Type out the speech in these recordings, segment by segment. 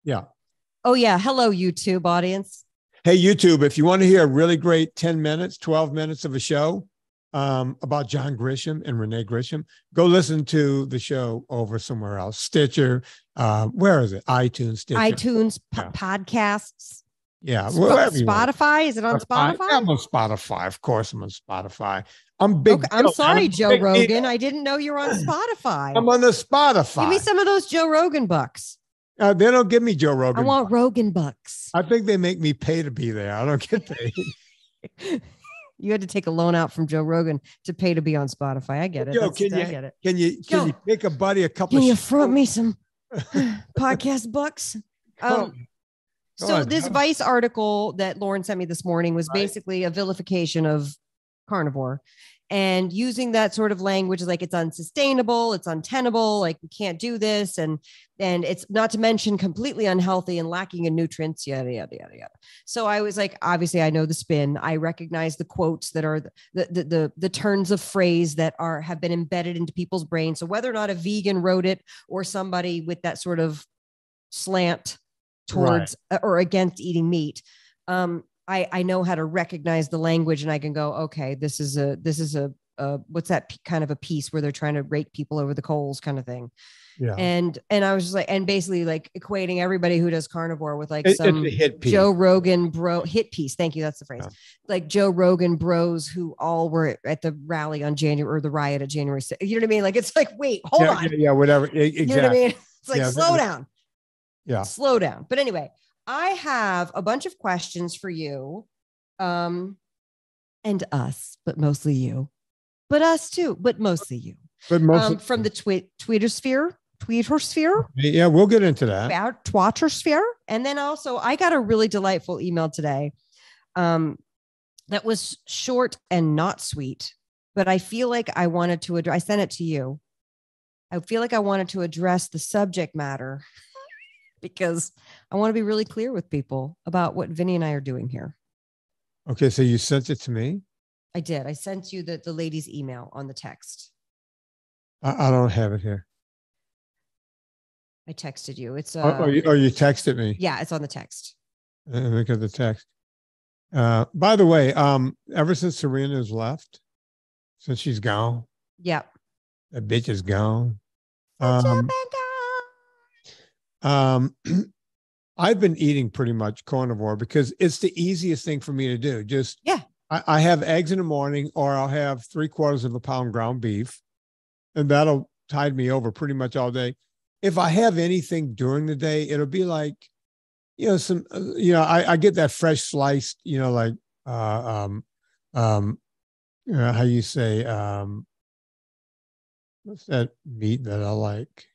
Yeah. Oh, yeah. Hello, YouTube audience. Hey, YouTube, if you want to hear a really great 10 minutes, 12 minutes of a show about John Grisham and Renee Grisham, go listen to the show over somewhere else. Stitcher, where is it? iTunes, Stitcher. Podcasts. Yeah. Wherever you want. Spotify? Is it on Spotify? Yeah, I'm on Spotify. Of course, I'm on Spotify. I'm big. Okay, I'm sorry, Joe Rogan. I didn't know you were on Spotify. I'm on the Spotify. Give me some of those Joe Rogan bucks. They don't give me Joe Rogan. I want Rogan bucks. I think they make me pay to be there. I don't get paid. You had to take a loan out from Joe Rogan to pay to be on Spotify. I get it. Yo, can you take a buddy a couple? Can you front me some podcast bucks? So this Vice article that Lauren sent me this morning was basically a vilification of carnivore, and using that sort of language like it's unsustainable, it's untenable, like we can't do this, and it's not to mention completely unhealthy and lacking in nutrients, yada yada yada yada. So I was like, obviously I know the spin, I recognize the quotes that are the turns of phrase that have been embedded into people's brains. So whether or not a vegan wrote it or somebody with that sort of slant towards or against eating meat, I know how to recognize the language, and I can go, okay, this is a what's that kind of a piece where they're trying to rake people over the coals kind of thing. Yeah. And I was just like, and basically like equating everybody who does carnivore with like some Joe Rogan bro hit piece. Thank you. That's the phrase. Yeah. Like Joe Rogan bros who all were at the rally on January, or the riot at January 6th. You know what I mean? Like, it's like, wait, hold on. Yeah, whatever. Exactly. You know what I mean? It's like, slow down. Yeah. Slow down. But anyway, I have a bunch of questions for you, and us, but mostly you, but us too, but mostly you, but mostly from the Twitter sphere. Yeah, we'll get into that. Twitter sphere. And then also I got a really delightful email today that was short and not sweet, but I feel like I wanted to I sent it to you. I feel like I wanted to address the subject matter because I want to be really clear with people about what Vinnie and I are doing here. Okay, so you sent it to me? I did. I sent you the lady's email on the text. I don't have it here. I texted you. It's you texted me? Yeah, it's on the text. Look at the text. By the way, ever since Serena's left, since she's gone. Yep. That bitch is gone. I've been eating pretty much carnivore because it's the easiest thing for me to do. Just I have eggs in the morning, or I'll have 3/4 of a pound ground beef, and that'll tide me over pretty much all day. If I have anything during the day, it'll be like, some, I get that fresh sliced, like, how you say, what's that meat that I like?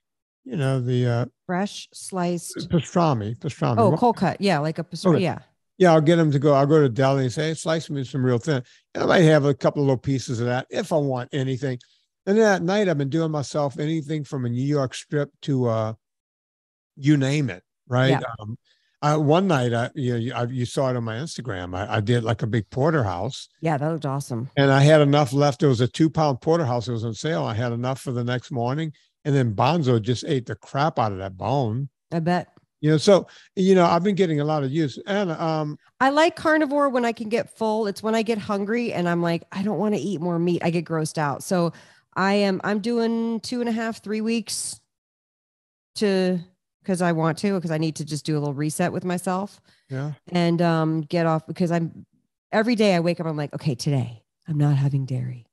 The fresh sliced pastrami. Oh, cold cut. Yeah, like a pastrami. Okay. Yeah. Yeah, I'll get them to go. I'll go to deli and say, hey, slice me some real thin. And I might have a couple of little pieces of that if I want anything. And then at night, I've been doing myself anything from a New York strip to you name it, right? Yeah. One night, you saw it on my Instagram. I did like a big porterhouse. Yeah, that looked awesome. And I had enough left. It was a 2-pound porterhouse. It was on sale. I had enough for the next morning. And then Bonzo just ate the crap out of that bone. I bet. So, I've been getting a lot of use. And I like carnivore when I can get full. It's when I get hungry and I'm like, I don't want to eat more meat. I get grossed out. So I'm doing 2.5, 3 weeks because I want to, because I need to just do a little reset with myself. Yeah. And get off, because every day I wake up, I'm like, okay, today I'm not having dairy.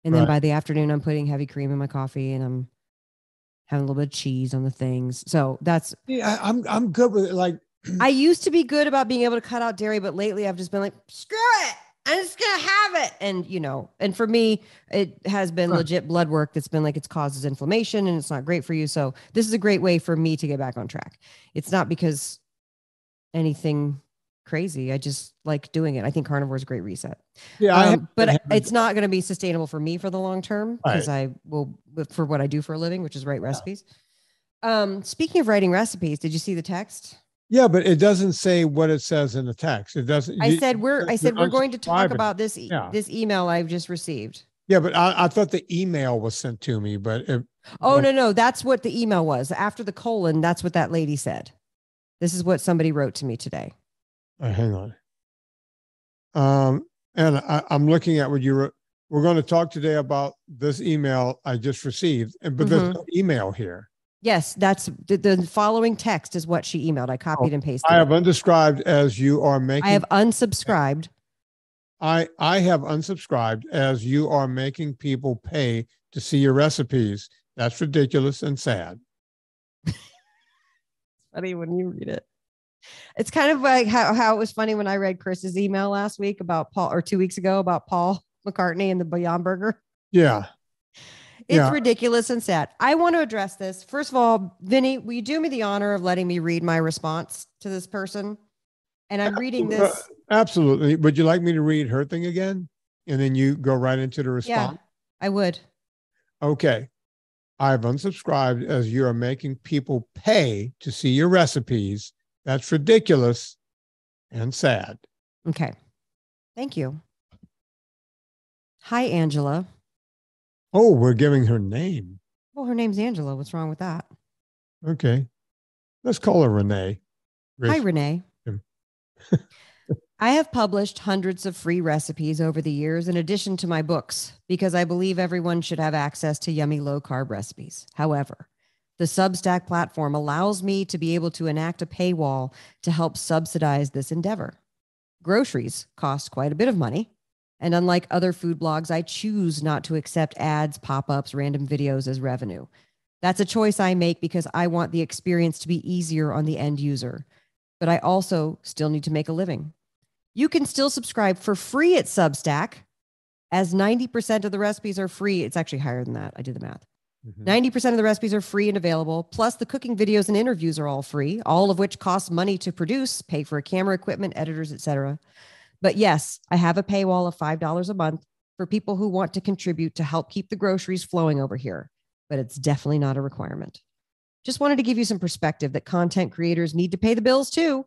And then by the afternoon, I'm putting heavy cream in my coffee and I'm having a little bit of cheese on the things. So that's, I'm good with it. Like, I used to be good about being able to cut out dairy, but lately I've just been like, screw it. I'm just going to have it. And, and for me, it has been legit blood work that's been like, it causes inflammation and it's not great for you. So this is a great way for me to get back on track. It's not because anything crazy. I just like doing it. I think carnivore is a great reset. Yeah. But it's not going to be sustainable for me for the long term, because I will, for what I do for a living, which is write recipes. Speaking of writing recipes, did you see the text? Yeah, but it doesn't say what it says in the text. It doesn't. I said we're going to talk about this email I've just received. Yeah, but I thought the email was sent to me, but Oh, no. That's what the email was. After the colon, that's what that lady said. This is what somebody wrote to me today. Hang on. And I'm looking at what you wrote. We're going to talk today about this email I just received, but there's no email here. Yes, that's the following text is what she emailed. I copied and pasted. I have unsubscribed as you are making. I have unsubscribed. I have unsubscribed as you are making people pay to see your recipes. That's ridiculous and sad. Funny when you read it. It's kind of like how it was funny when I read Chris's email last week about Paul, or 2 weeks ago about Paul McCartney and the Beyond Burger. Yeah. It's ridiculous and sad. I want to address this. First of all, Vinny, will you do me the honor of letting me read my response to this person? And I'm reading this. Absolutely. Would you like me to read her thing again? And then you go right into the response? Yeah, I would. Okay. I've unsubscribed as you are making people pay to see your recipes. That's ridiculous and sad. Okay. Thank you. Hi, Angela. Oh, we're giving her name. Well, her name's Angela. What's wrong with that? Okay. Let's call her Renee. Hi, Renee. I have published hundreds of free recipes over the years in addition to my books because I believe everyone should have access to yummy low-carb recipes. However, the Substack platform allows me to be able to enact a paywall to help subsidize this endeavor. Groceries cost quite a bit of money, and unlike other food blogs, I choose not to accept ads, pop-ups, random videos as revenue. That's a choice I make because I want the experience to be easier on the end user, but I also still need to make a living. You can still subscribe for free at Substack, as 90% of the recipes are free. It's actually higher than that. I did the math. 90% of the recipes are free and available. Plus the cooking videos and interviews are all free, all of which cost money to produce, pay for camera equipment, editors, etc. But yes, I have a paywall of $5 a month for people who want to contribute to help keep the groceries flowing over here, but it's definitely not a requirement. Just wanted to give you some perspective that content creators need to pay the bills too.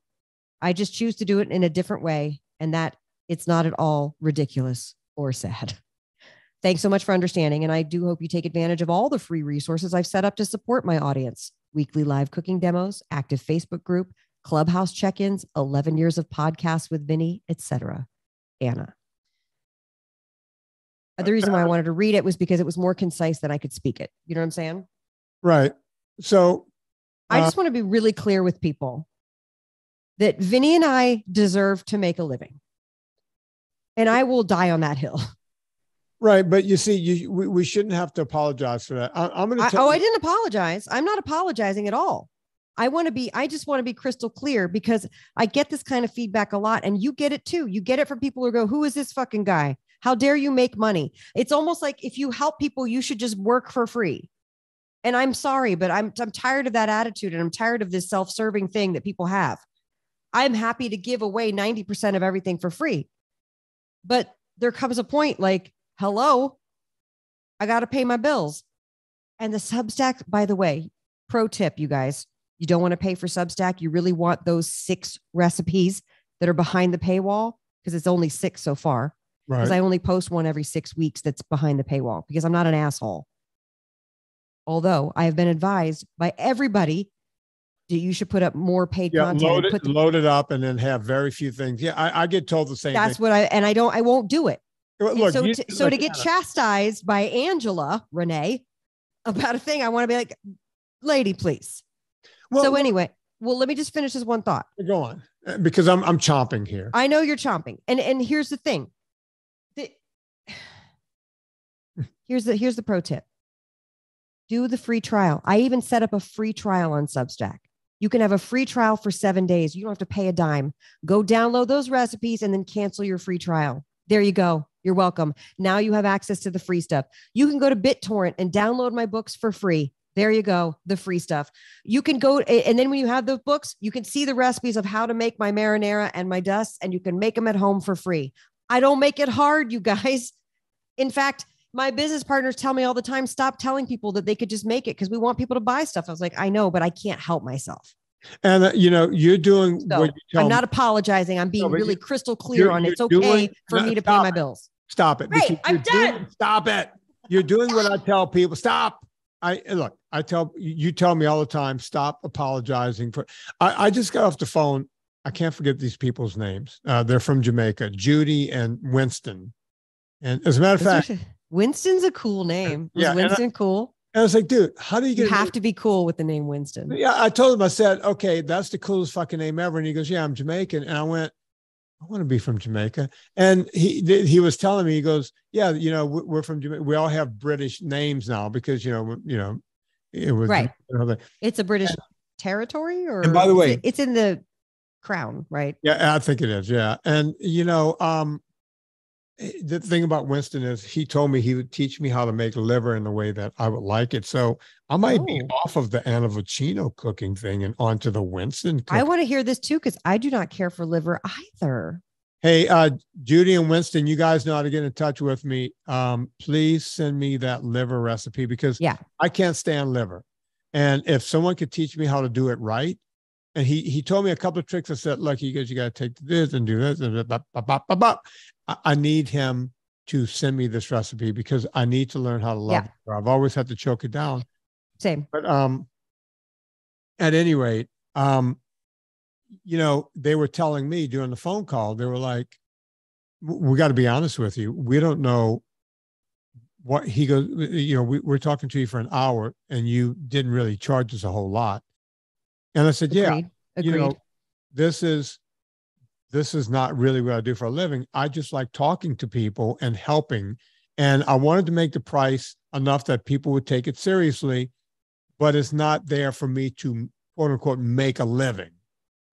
I just choose to do it in a different way, and that it's not at all ridiculous or sad. Thanks so much for understanding, and I do hope you take advantage of all the free resources I've set up to support my audience. Weekly live cooking demos, active Facebook group, Clubhouse check-ins, 11 years of podcasts with Vinny, etc. Anna. The reason why I wanted to read it was because it was more concise than I could speak it. You know what I'm saying? Right. So I just want to be really clear with people that Vinny and I deserve to make a living. And I will die on that hill. Right. But you see, we shouldn't have to apologize for that. I'm going to tell you. I didn't apologize. I'm not apologizing at all. I just want to be crystal clear because I get this kind of feedback a lot, and you get it too. You get it from people who go, who is this fucking guy? How dare you make money? It's almost like if you help people, you should just work for free. And I'm sorry, but I'm tired of that attitude, and I'm tired of this self-serving thing that people have. I'm happy to give away 90% of everything for free. But there comes a point like, hello, I got to pay my bills. And the Substack, by the way, pro tip, you guys, you don't want to pay for Substack. You really want those 6 recipes that are behind the paywall, because it's only 6 so far. Because I only post one every 6 weeks that's behind the paywall, because I'm not an asshole. Although I have been advised by everybody that you should put up more paid content. Load it up and then have very few things. Yeah, I get told the same thing. That's what I won't do it. Look, so to get chastised by Angela, Renee, about a thing, I want to be like, lady, please. Well, so anyway, let me just finish this one thought. Go on, because I'm chomping here. I know you're chomping. And here's the thing. Here's the pro tip. Do the free trial. I even set up a free trial on Substack. You can have a free trial for 7 days. You don't have to pay a dime. Go download those recipes and then cancel your free trial. There you go. You're welcome. Now you have access to the free stuff. You can go to BitTorrent and download my books for free. There you go. The free stuff. You can go, and then when you have the books, you can see the recipes of how to make my marinara and my dust, and you can make them at home for free. I don't make it hard, you guys. In fact, my business partners tell me all the time, stop telling people that they could just make it because we want people to buy stuff. I was like, I know, but I can't help myself. And, you're doing what you tell I'm not apologizing. I'm being really crystal clear on it. It's okay for me to pay my bills. Stop it. Hey, I'm done. Stop it. You're doing what I tell people. Stop. I tell you, tell me all the time, stop apologizing for, I just got off the phone. I can't forget these people's names. They're from Jamaica, Judy and Winston. And as a matter of fact, Winston's a cool name. Was Winston cool? And I was like, dude, how do you get? You have to be cool with the name Winston. Yeah, I told him, I said, okay, that's the coolest fucking name ever. And he goes, yeah, I'm Jamaican. And I went, I want to be from Jamaica. And he was telling me, he goes, yeah, you know, we're from Jamaica. We all have British names now because, you know, it was right. It's a British territory, or and by the way, it's in the crown, right? Yeah, I think it is. Yeah. And, you know, the thing about Winston is he told me he would teach me how to make liver in the way that I would like it. So I might be off of the Anna Vocino cooking thing and onto the Winston cooking. I want to hear this too, because I do not care for liver either. Hey, Judy and Winston, you guys know how to get in touch with me. Please send me that liver recipe, because I can't stand liver. And if someone could teach me how to do it right. And he told me a couple of tricks. I said, look, you got to take this and do this. And I need him to send me this recipe, because I need to learn how to love it. I've always had to choke it down. Same. But at any rate, you know, they were telling me during the phone call, they were like, we got to be honest with you. We don't know what he goes, you know, we're talking to you for an hour and you didn't really charge us a whole lot. And I said, Agreed. You know, this is not really what I do for a living. I just like talking to people and helping. And I wanted to make the price enough that people would take it seriously, but it's not there for me to, quote unquote, make a living.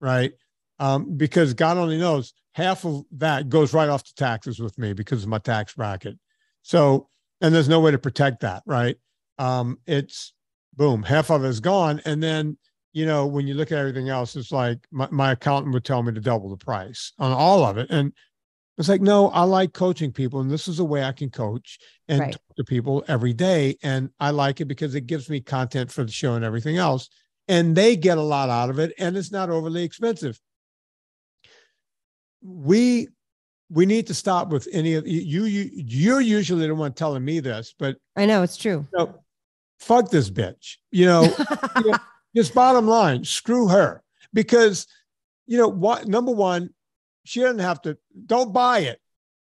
Right. Because God only knows half of that goes right off the taxes with me because of my tax bracket. So, and there's no way to protect that. Right. It's boom, half of it is gone. And then, you know, when you look at everything else, it's like my accountant would tell me to double the price on all of it. And it's like, no, I like coaching people. And this is a way I can coach and talk to people every day. And I like it because it gives me content for the show and everything else. And they get a lot out of it. And it's not overly expensive. We need to stop with any of you're usually the one telling me this, but I know it's true. You know, fuck this bitch, you know, just bottom line, screw her, because, you know what? Number one, she doesn't have to, don't buy it.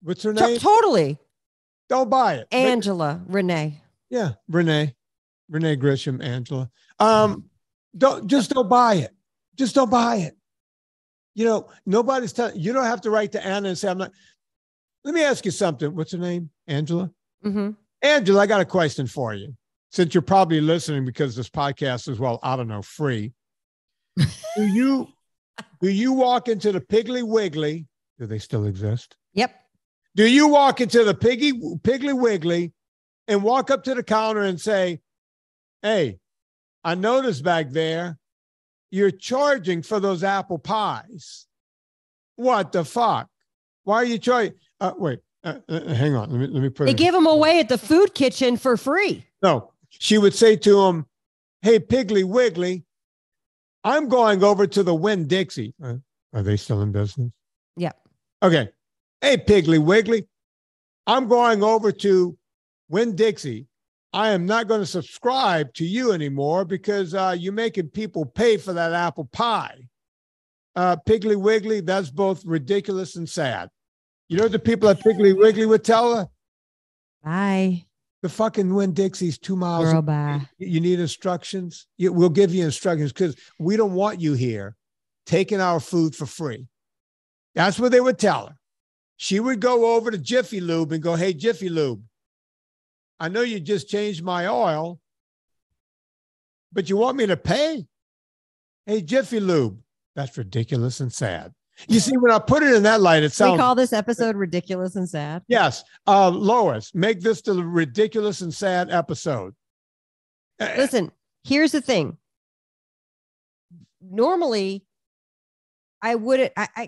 What's her name? Totally. Don't buy it. Angela, Renee. Yeah. Renee Grisham, Angela. Don't buy it. Just don't buy it. You know, nobody's telling you. Don't have to write to Anna and say, I'm not. Let me ask you something. What's her name? Angela? Mm-hmm. Angela, I got a question for you. Since you're probably listening because this podcast is, well, I don't know, free. Do you walk into the Piggly Wiggly? Do they still exist? Yep. Do you walk into the Piggly Wiggly and walk up to the counter and say, hey, I noticed back there you're charging for those apple pies. What the fuck? Why are you charging? Wait, hang on. Let me put it. They give them away at the food kitchen for free. No, she would say to him, hey, Piggly Wiggly, I'm going over to the Winn-Dixie. Are they still in business? Yeah. Okay. Hey, Piggly Wiggly, I'm going over to Winn-Dixie. I am not going to subscribe to you anymore because you're making people pay for that apple pie. Piggly Wiggly, that's both ridiculous and sad. You know what the people at Piggly Wiggly would tell her? Bye. The fucking Winn-Dixie's 2 miles. Girl, bye. You need instructions? We'll give you instructions because we don't want you here taking our food for free. That's what they would tell her. She would go over to Jiffy Lube and go, hey, Jiffy Lube, I know you just changed my oil, but you want me to pay? Hey, Jiffy Lube. That's ridiculous and sad. You see, when I put it in that light, it sounds... We call this episode ridiculous and sad. Yes. Lois, make this the ridiculous and sad episode. Listen, here's the thing. Normally,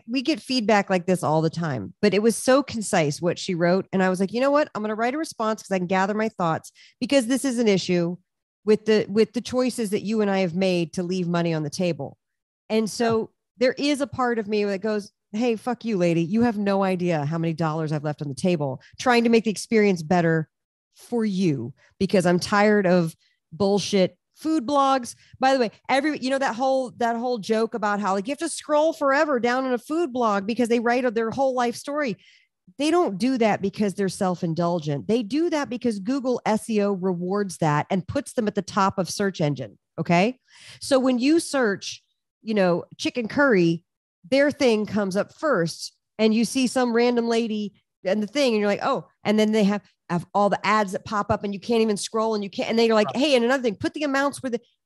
we get feedback like this all the time, but it was so concise what she wrote. And I was like, you know what? I'm going to write a response because I can gather my thoughts, because this is an issue with the choices that you and I have made to leave money on the table. And so there is a part of me that goes, hey, fuck you, lady. You have no idea how many dollars I've left on the table trying to make the experience better for you, because I'm tired of bullshit food blogs. By the way, that whole joke about how like you have to scroll forever down in a food blog because they write their whole life story. They don't do that because they're self-indulgent. They do that because Google SEO rewards that and puts them at the top of search engine. Okay. So when you search, chicken curry, their thing comes up first and you see some random lady and the thing, and you're like, oh, and then they have all the ads that pop up and you can't even scroll and they're like, hey, and another thing, put the amounts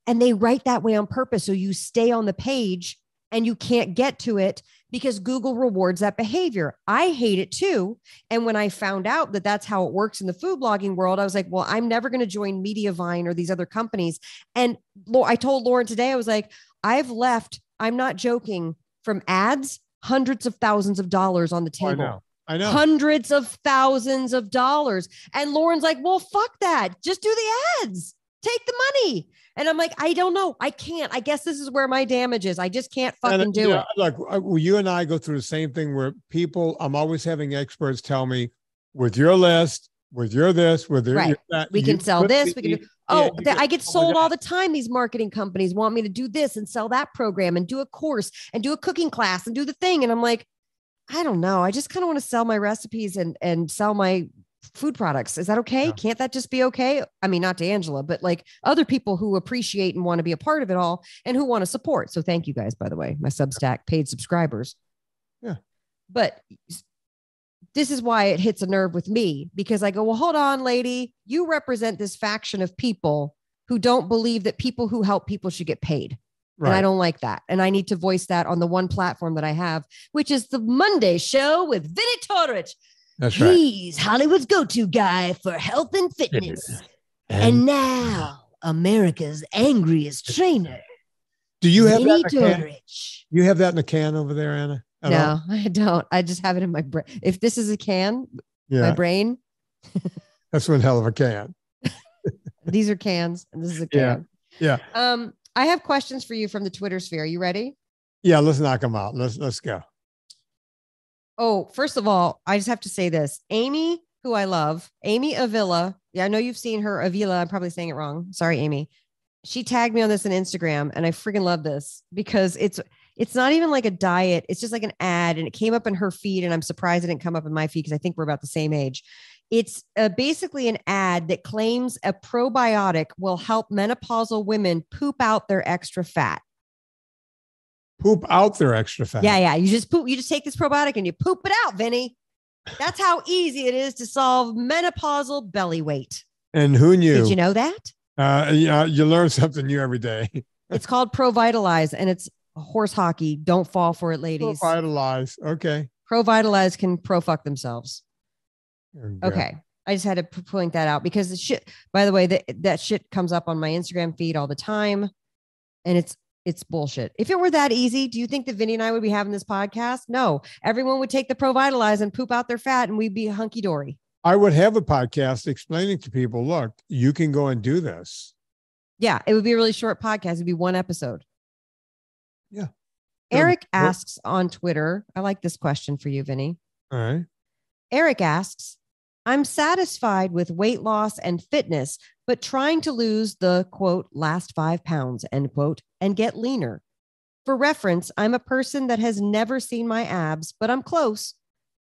and they write that way on purpose. So you stay on the page and you can't get to it because Google rewards that behavior. I hate it too. And when I found out that that's how it works in the food blogging world, I was like, well, I'm never going to join Mediavine or these other companies. And I told Lauren today, I was like, I've left, I'm not joking, from ads, hundreds of thousands of dollars on the table. I know. Hundreds of thousands of dollars. And Lauren's like, well, fuck that. Just do the ads. Take the money. And I'm like, I don't know. I can't. I guess this is where my damage is. I just can't fucking do it. Look, you and I go through the same thing where I'm always having experts tell me, with your list, with your this, with your that, we can sell this. We can do. I get sold all the time. These marketing companies want me to do this and sell that program and do a course and do a cooking class and do the thing. And I'm like, I don't know. I just kind of want to sell my recipes and sell my food products. Is that okay? Yeah. Can't that just be okay? I mean, not to Angela, but like other people who appreciate and want to be a part of it all and who want to support. So thank you guys, by the way, my Substack paid subscribers. Yeah. But this is why it hits a nerve with me, because I go, well, hold on, lady, you represent this faction of people who don't believe that people who help people should get paid. Right. And I don't like that. And I need to voice that on the one platform that I have, which is the Monday show with Vinnie Torrich. That's right. He's Hollywood's go-to guy for health and fitness. And now America's angriest trainer. Do you have Vinnie that in a can? You have that in a can over there, Anna? No, I don't. I just have it in my brain. If this is a can, my brain. That's one hell of a can. These are cans and this is a can. Yeah. I have questions for you from the Twitter sphere. You ready? Yeah, let's knock them out. Let's go. Oh, first of all, I just have to say this. Amy, who I love, Amy Avila. Yeah, I know you've seen her. Avila. I'm probably saying it wrong. Sorry, Amy. She tagged me on this on Instagram, and I freaking love this because it's not even like a diet. It's just like an ad, and it came up in her feed, and I'm surprised it didn't come up in my feed because I think we're about the same age. It's basically an ad that claims a probiotic will help menopausal women poop out their extra fat. Poop out their extra fat. Yeah. You just take this probiotic and you poop it out, Vinny. That's how easy it is to solve menopausal belly weight. And who knew? Did you know that? You learn something new every day. It's called Provitalize, and it's horse hockey. Don't fall for it, ladies. Provitalize. Okay. Provitalize can pro-fuck themselves. Okay. I just had to point that out because the shit, by the way, that shit comes up on my Instagram feed all the time. And it's bullshit. If it were that easy, do you think that Vinny and I would be having this podcast? No, everyone would take the Provitalize and poop out their fat and we'd be hunky dory. I would have a podcast explaining to people, look, you can go and do this. Yeah. It would be a really short podcast. It'd be one episode. Yeah. Eric asks on Twitter. I like this question for you, Vinny. All right. Eric asks, I'm satisfied with weight loss and fitness, but trying to lose the quote, last 5 pounds, end quote, and get leaner. For reference, I'm a person that has never seen my abs, but I'm close.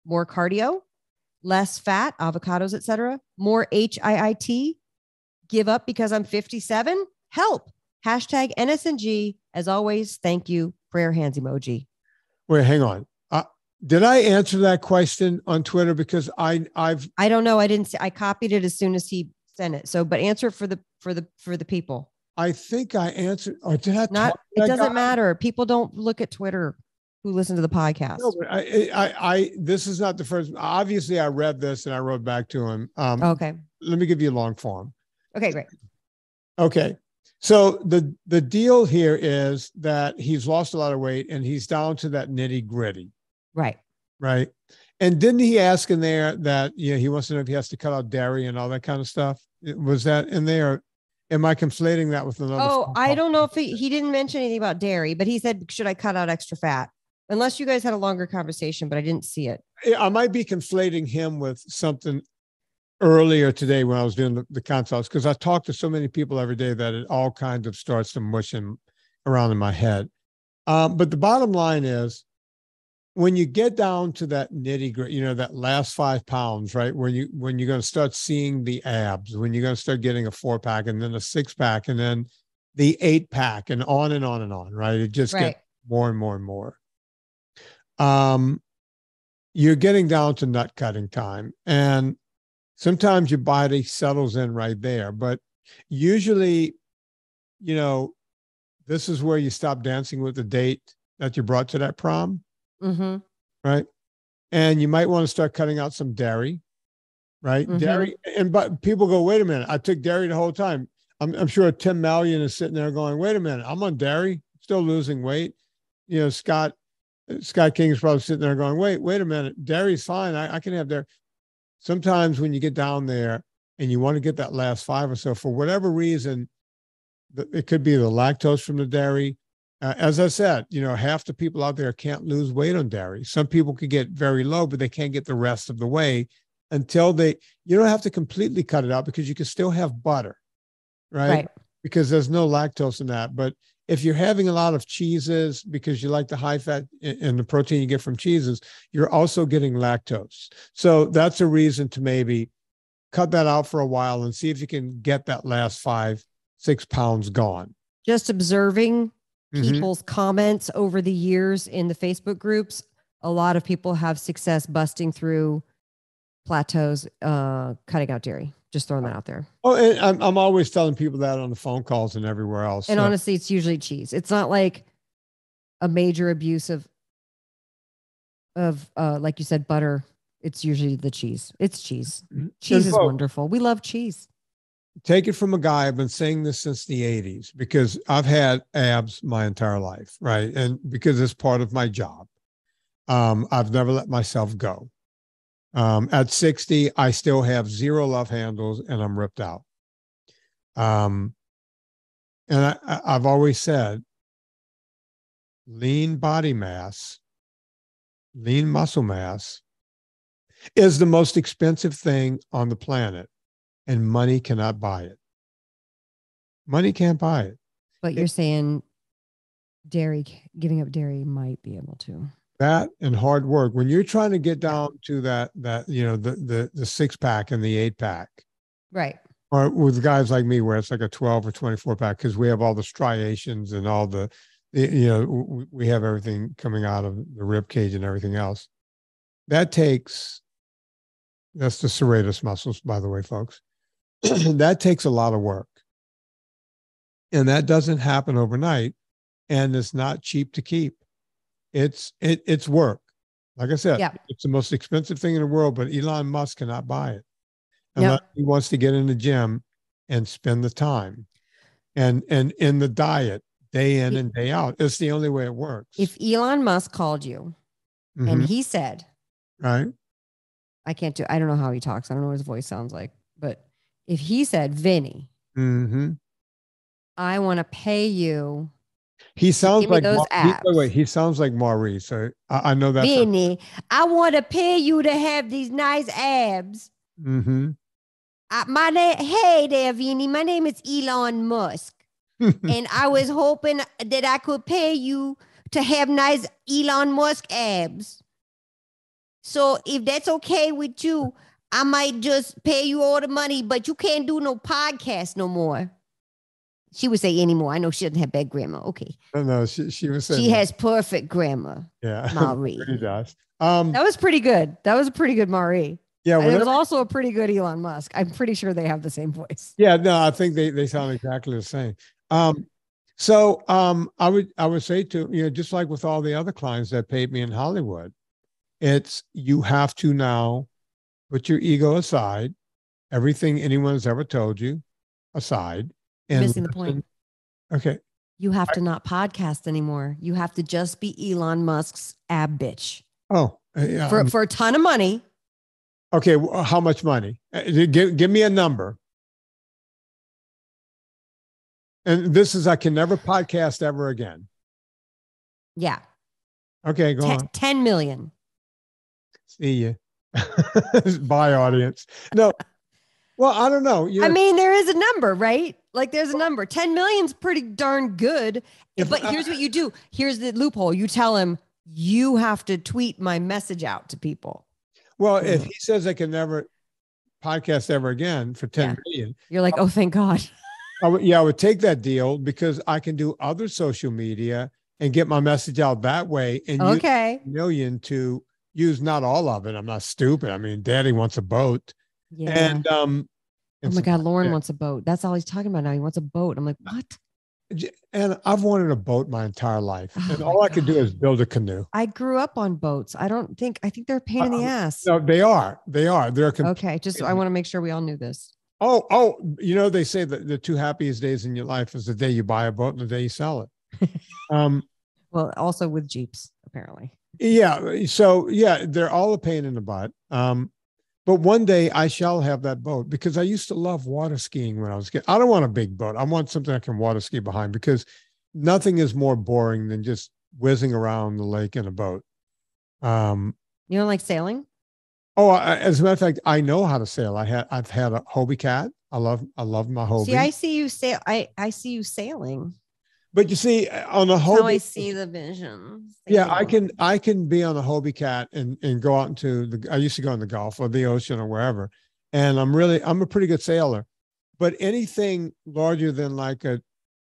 More cardio, less fat, avocados, etc. More HIIT, give up because I'm 57. Help. Hashtag NSNG. As always, thank you. Prayer hands emoji. Wait, hang on. Did I answer that question on Twitter? Because I don't know. I didn't see. I copied it as soon as he sent it. So, but answer for the people. I think I answered. Or did I? Not. It doesn't matter. People don't look at Twitter who listen to the podcast. No, but I this is not the first. Obviously, I read this and I wrote back to him. Okay. Let me give you a long form. Okay, great. Okay. So the deal here is that he's lost a lot of weight and he's down to that nitty gritty. Right. And didn't he ask in there that, he wants to know if he has to cut out dairy and all that kind of stuff? Was that in there? Am I conflating that with another? Oh, I don't know if he didn't mention anything about dairy, but he said, should I cut out extra fat? Unless you guys had a longer conversation, but I didn't see it. I might be conflating him with something earlier today when I was doing the consults, because I talk to so many people every day that it all kind of starts to mush around in my head. But the bottom line is, when you get down to that nitty gritty, that last 5 pounds, right? When you're going to start seeing the abs, when you're going to start getting a 4-pack and then a 6-pack and then the 8-pack and on and on and on, right? It just gets more and more and more. You're getting down to nut cutting time. And sometimes your body settles in right there. But usually, this is where you stop dancing with the date that you brought to that prom. Mm-hmm. Right. And you might want to start cutting out some dairy, right? Mm-hmm. Dairy. But people go, wait a minute, I took dairy the whole time. I'm sure Tim Mallion is sitting there going, wait a minute, I'm on dairy, still losing weight. Scott King is probably sitting there going, wait a minute, dairy's fine. I can have dairy. Sometimes when you get down there and you want to get that last 5 or so, for whatever reason, it could be the lactose from the dairy. As I said, half the people out there can't lose weight on dairy. Some people could get very low, but they can't get the rest of the way until you don't have to completely cut it out, because you can still have butter, right? Because there's no lactose in that. But if you're having a lot of cheeses because you like the high fat and the protein you get from cheeses, you're also getting lactose. So that's a reason to maybe cut that out for a while and see if you can get that last 5-6 pounds gone. Just observing people's comments over the years in the Facebook groups, a lot of people have success busting through plateaus, cutting out dairy. Just throwing that out there. Oh, and I'm always telling people that on the phone calls and everywhere else. And honestly, it's usually cheese. It's not like a major abuse of like you said, butter. It's usually the cheese. It's cheese. Cheese is wonderful. We love cheese. Take it from a guy, I've been saying this since the 80s, because I've had abs my entire life, right? And because it's part of my job, I've never let myself go. At 60, I still have 0 love handles and I'm ripped out. And I've always said, lean body mass, lean muscle mass is the most expensive thing on the planet, and money cannot buy it. Money can't buy it. But you're saying giving up dairy might be able to. That and hard work. When you're trying to get down to that the 6-pack and the 8-pack, right? Or with guys like me, where it's like a 12 or 24-pack, because we have all the striations and all we have everything coming out of the rib cage and everything else. That's the serratus muscles, by the way, folks. That takes a lot of work, and that doesn't happen overnight, and it's not cheap to keep. It's work. Like I said, It's the most expensive thing in the world, but Elon Musk cannot buy it unless he wants to get in the gym and spend the time and in the diet day in and day out. It's the only way it works. If Elon Musk called you and he said, right, I don't know how he talks. I don't know what his voice sounds like, but if he said, Vinny, I want to pay you. He sounds like those abs. He sounds like Maurice. So I know that. Vinny, I want to pay you to have these nice abs. Hey there, Vinny. My name is Elon Musk, and I was hoping that I could pay you to have nice Elon Musk abs. So if that's okay with you, I might just pay you all the money, but you can't do no podcast no more. She would say anymore. I know she doesn't have bad grammar. Okay. No, she was saying she has perfect grammar. Yeah. Marie. She does. That was pretty good. That was a pretty good Marie. Yeah. And it was also a pretty good Elon Musk. I'm pretty sure they have the same voice. Yeah, no, I think they sound exactly the same. So I would say to, just like with all the other clients that paid me in Hollywood, you have to now put your ego aside, everything anyone's ever told you aside. And missing the point. Okay. You have to not podcast anymore. You have to just be Elon Musk's ab bitch. Oh, yeah. For a ton of money. Okay. How much money? Give me a number. And this is, I can never podcast ever again. Yeah. Okay. Go on. 10 million. See you. Bye, audience. No, Well, I don't know. I mean, there is a number, right? Like there's a number. 10 million's pretty darn good. But here's what you do. Here's the loophole. You tell him you have to tweet my message out to people. Well, if he says I can never podcast ever again for 10 million, you're like, oh, thank God. I would take that deal because I can do other social media and get my message out that way and use 1 million to use not all of it. I'm not stupid. I mean, Daddy wants a boat. Yeah. And oh my God, Lauren wants a boat. That's all he's talking about now. He wants a boat. I'm like, what? And I've wanted a boat my entire life. And all I could do is build a canoe. I grew up on boats. I think they're a pain in the ass. No, they are. They're okay. Just, I want to make sure we all knew this. Oh, they say that the 2 happiest days in your life is the day you buy a boat and the day you sell it. Well, also with Jeeps, apparently. Yeah. So they're all a pain in the butt. But one day I shall have that boat because I used to love water skiing when I was a kid. I don't want a big boat. I want something I can water ski behind because nothing is more boring than just whizzing around the lake in a boat. You don't like sailing? Oh, as a matter of fact, I know how to sail. I've had a Hobie cat. I love my Hobie. See, I see you sail. I see you sailing. But you see, on a Hobie, how I see the vision. Yeah, I can be on a Hobie cat and go out into I used to go in the Gulf or the ocean or wherever. And I'm a pretty good sailor. But anything larger than like a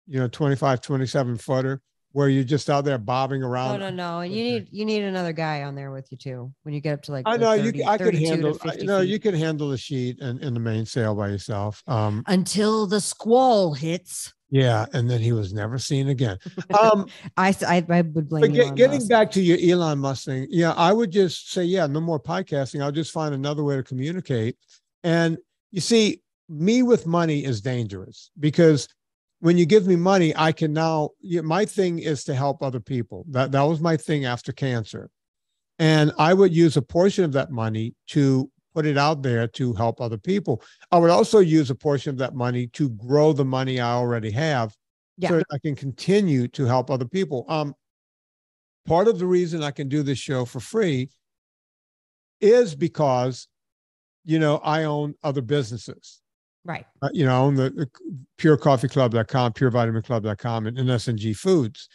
25, 27 footer where you're just out there bobbing around. No. And you need another guy on there with you too. When you get up to like I know I could handle you could handle the sheet and the mainsail by yourself. Until the squall hits. Yeah, and then he was never seen again. I would blame you. Getting back to your Elon Musk thing, I would just say, no more podcasting. I'll just find another way to communicate. And you see, me with money is dangerous because when you give me money, I can now. My thing is to help other people. That was my thing after cancer, and I would use a portion of that money to put it out there to help other people. I would also use a portion of that money to grow the money I already have so I can continue to help other people. Part of the reason I can do this show for free is because, I own other businesses. Right. I own the purecoffeeclub.com, purevitaminclub.com, and NSNG Foods.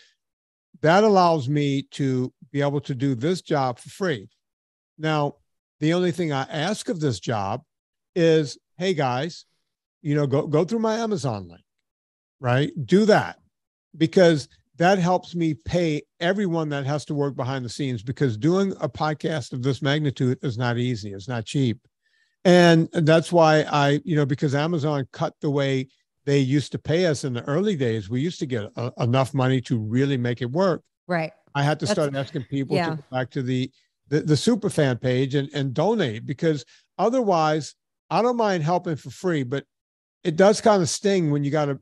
That allows me to be able to do this job for free. Now, the only thing I ask of this job is, hey guys, go through my Amazon link, right? Do that because that helps me pay everyone that has to work behind the scenes because doing a podcast of this magnitude is not easy. It's not cheap. And that's why because Amazon cut the way they used to pay us in the early days, we used to get enough money to really make it work. Right. I had to start asking people to go back to the super fan page and donate because otherwise I don't mind helping for free, but it does kind of sting when you got to,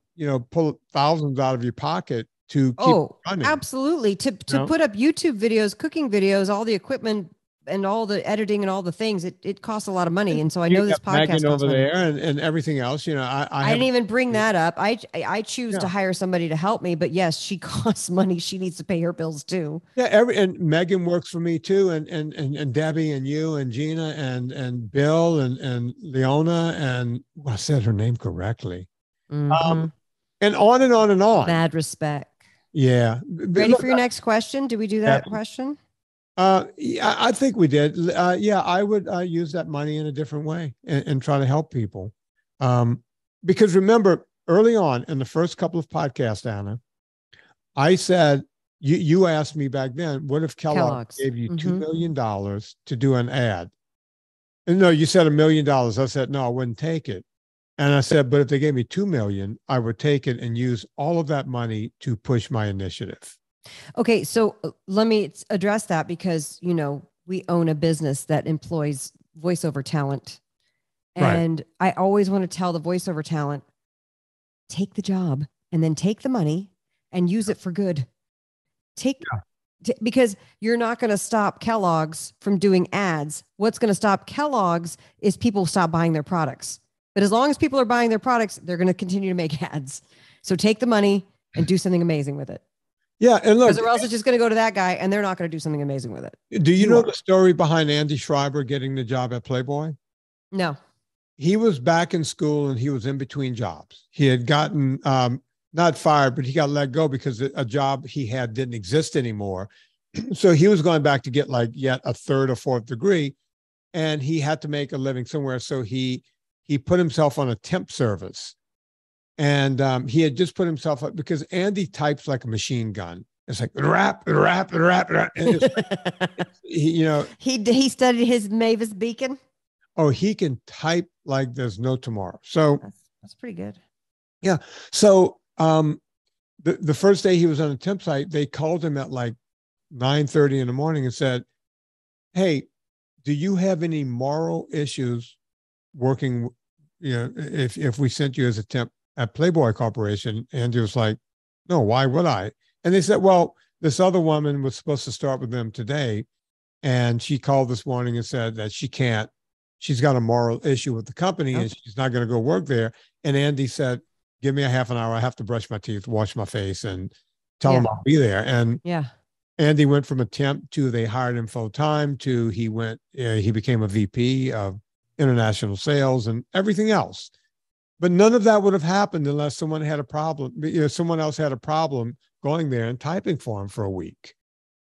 pull thousands out of your pocket to keep running. Absolutely. To put up YouTube videos, cooking videos, all the equipment and all the editing and all the things, it costs a lot of money. And so I know this podcast Megan over there and everything else, I didn't even bring that up. I choose to hire somebody to help me, but yes, she costs money. She needs to pay her bills too. Yeah. And Megan works for me too. And Debbie and you and Gina and Bill and Leona. And I said her name correctly. Mm-hmm. And on and on and on. Mad respect. Yeah. Ready for your next question? Did we do that question? Yeah, I think we did. I would use that money in a different way and try to help people. Because remember, early on in the first couple of podcasts, Anna, I said, you asked me back then, what if Kellogg's gave you $2 million to do an ad? And no, you said $1 million. I said, no, I wouldn't take it. And I said, but if they gave me 2 million, I would take it and use all of that money to push my initiative. Okay. So let me address that because, we own a business that employs voiceover talent. And I always want to tell the voiceover talent, take the job and then take the money and use it for good. Because you're not going to stop Kellogg's from doing ads. What's going to stop Kellogg's is people stop buying their products. But as long as people are buying their products, they're going to continue to make ads. So take the money and do something amazing with it. Yeah. And look, because or else it's just going to go to that guy and they're not going to do something amazing with it. Do you know the story behind Andy Schreiber getting the job at Playboy? No. he was back in school and he was in between jobs. He had gotten not fired, but he got let go because a job he had didn't exist anymore. So he was going back to get like yet a third or fourth degree, and he had to make a living somewhere. So he put himself on a temp service, and he had just put himself up because Andy types like a machine gun. It's like rap. And he studied his Mavis Beacon. Oh, he can type like there's no tomorrow. So that's pretty good. Yeah. So the first day he was on a temp site, they called him at like 9:30 in the morning and said, "Hey, do you have any moral issues working? If we sent you as a temp at Playboy Corporation?" And he was like, "No, why would I?" And they said, "Well, this other woman was supposed to start with them today, and she called this morning and said that she can't. She's got a moral issue with the company, and she's not going to go work there." And Andy said, "Give me a half an hour. I have to brush my teeth, wash my face, and tell them I'll be there." And Andy went from a temp to they hired him full time to he became a VP of international sales and everything else. But none of that would have happened unless someone had a problem. Someone else had a problem going there and typing for him for a week.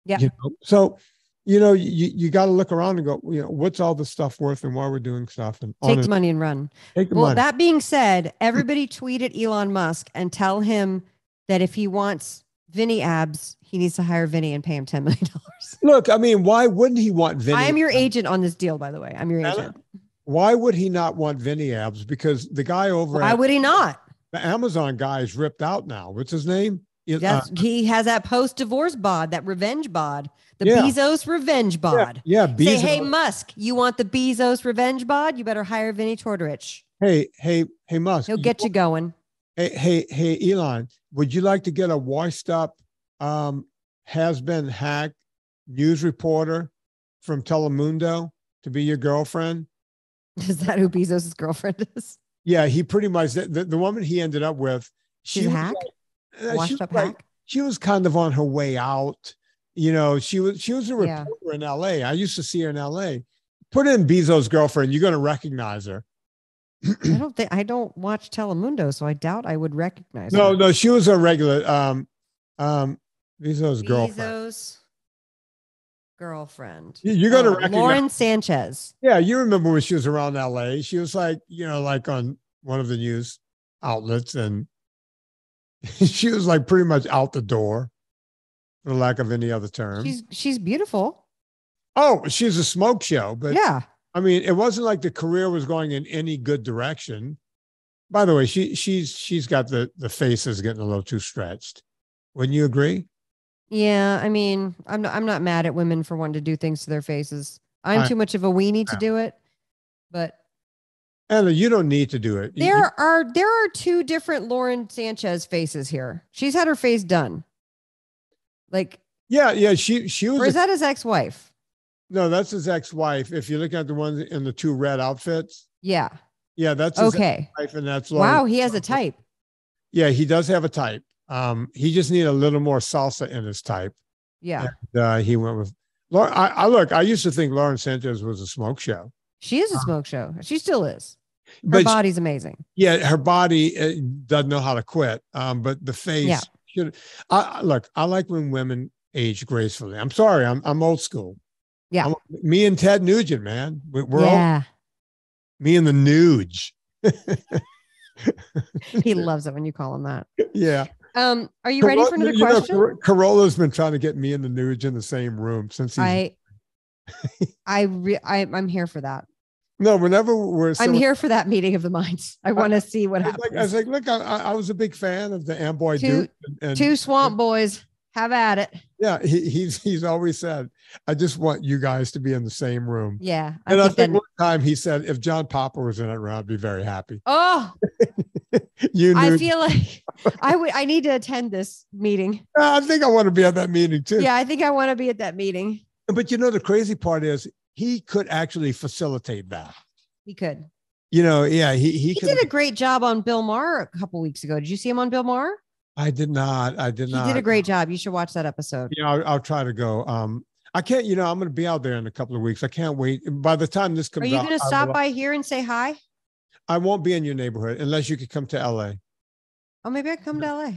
Yeah. So, you got to look around and go, what's all this stuff worth and why we're doing stuff, and take the money and run. Take the money. That being said, everybody tweet at Elon Musk and tell him that if he wants Vinnie abs, he needs to hire Vinnie and pay him $10 million. Look, I mean, why wouldn't he want Vinnie? I am your agent on this deal, by the way. I'm your agent. Why would he not want Vinnie abs? Because the guy why would he not? The Amazon guy is ripped out now. What's his name? He has that post-divorce bod, that revenge bod, the Bezos revenge bod. Yeah, Bezos. Say, hey, Musk, you want the Bezos revenge bod? You better hire Vinnie Tortorich. Hey, Musk. He'll get you going. Hey, Elon, would you like to get a washed up, has-been hacked news reporter from Telemundo to be your girlfriend? Is that who Bezos' girlfriend is? Yeah, he pretty much, the woman he ended up with. She's a hack? Washed up hack? She was kind of on her way out. She was a reporter in LA. I used to see her in LA. Put in Bezos' girlfriend. You're going to recognize her. I don't watch Telemundo, so I doubt I would recognize her. No, she was a regular Bezos' girlfriend. Bezos' girlfriend. You're going to recognize Lauren Sanchez. Yeah, you remember when she was around LA. She was like, like on one of the news outlets, and she was like pretty much out the door, for lack of any other term. She's beautiful. Oh, she's a smoke show, but yeah. I mean, it wasn't like the career was going in any good direction. By the way, she's got the faces getting a little too stretched. Wouldn't you agree? Yeah, I mean, I'm not mad at women for wanting to do things to their faces. I'm too much of a weenie to do it, but Anna, you don't need to do it. There are two different Lauren Sanchez faces here. She's had her face done. Like, yeah, she was. Or is that his ex-wife? No, that's his ex-wife. If you look at the ones in the two red outfits. Yeah. Yeah, that's his okay. ex-wife, and that's Lauren. Wow, he has a type. Yeah, he does have a type. He just needed a little more salsa in his type. Yeah. And, he went with Lauren. I used to think Lauren Sanchez was a smoke show. She is a smoke show. She still is. Her body's amazing. Yeah, her body doesn't know how to quit. But the face should. I like when women age gracefully. I'm sorry, I'm old school. Yeah, me and Ted Nugent, man. We're all me and the Nuge. He loves it when you call him that. Yeah. Are you ready for another question? Corolla's been trying to get me and the Nuge in the same room since he's. I'm here for that. No, whenever I'm here for that meeting of the minds. I want to see what happens. I was like, look, I was a big fan of the Amboy Dude. Two swamp boys. Have at it. Yeah, he's always said, I just want you guys to be in the same room. Yeah. And I think one time he said, if John Popper was in that room, I'd be very happy. Oh, I feel like I need to attend this meeting. I think I want to be at that meeting too. Yeah, I think I want to be at that meeting. But the crazy part is he could actually facilitate that. He could. He did a great job on Bill Maher a couple weeks ago. Did you see him on Bill Maher? I did not. He did a great job. You should watch that episode. Yeah, I'll try to go. I can't, I'm going to be out there in a couple of weeks. I can't wait. By the time this comes out. Are you going to stop by here and say hi? I won't be in your neighborhood unless you could come to LA. Oh, maybe I come to LA.